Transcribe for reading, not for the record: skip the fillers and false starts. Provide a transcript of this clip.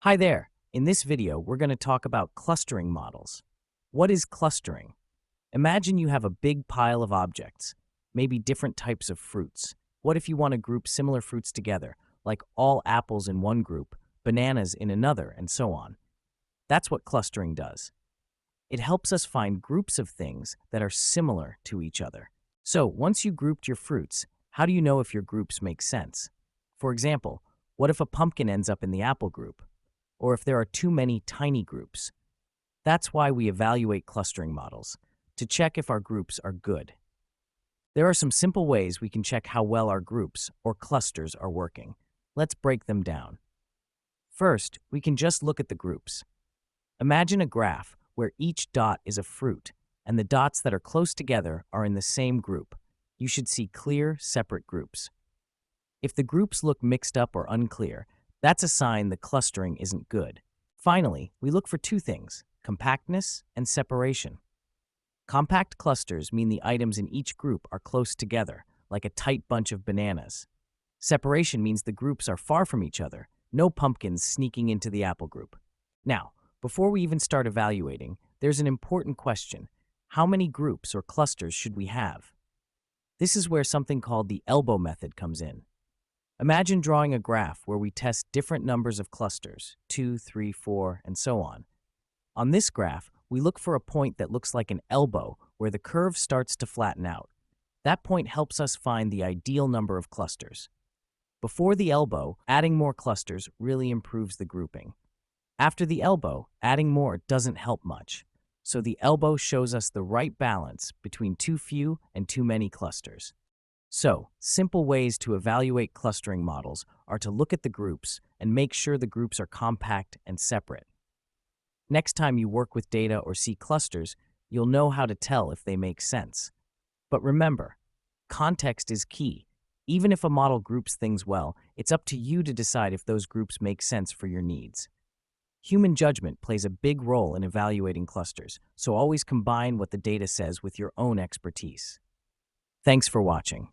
Hi there. In this video, we're going to talk about clustering models. What is clustering? Imagine you have a big pile of objects, maybe different types of fruits. What if you want to group similar fruits together, like all apples in one group, bananas in another, and so on? That's what clustering does. It helps us find groups of things that are similar to each other. So, once you grouped your fruits, how do you know if your groups make sense? For example, what if a pumpkin ends up in the apple group? Or if there are too many tiny groups? That's why we evaluate clustering models, to check if our groups are good. There are some simple ways we can check how well our groups, or clusters, are working. Let's break them down. First, we can just look at the groups. Imagine a graph where each dot is a fruit, and the dots that are close together are in the same group. You should see clear, separate groups. If the groups look mixed up or unclear, that's a sign the clustering isn't good. Finally, we look for two things: compactness and separation. Compact clusters mean the items in each group are close together, like a tight bunch of bananas. Separation means the groups are far from each other, no pumpkins sneaking into the apple group. Now, before we even start evaluating, there's an important question. How many groups or clusters should we have? This is where something called the elbow method comes in. Imagine drawing a graph where we test different numbers of clusters, 2, 3, 4, and so on. On this graph, we look for a point that looks like an elbow where the curve starts to flatten out. That point helps us find the ideal number of clusters. Before the elbow, adding more clusters really improves the grouping. After the elbow, adding more doesn't help much. So the elbow shows us the right balance between too few and too many clusters. So, simple ways to evaluate clustering models are to look at the groups and make sure the groups are compact and separate. Next time you work with data or see clusters, you'll know how to tell if they make sense. But remember, context is key. Even if a model groups things well, it's up to you to decide if those groups make sense for your needs. Human judgment plays a big role in evaluating clusters, so always combine what the data says with your own expertise. Thanks for watching.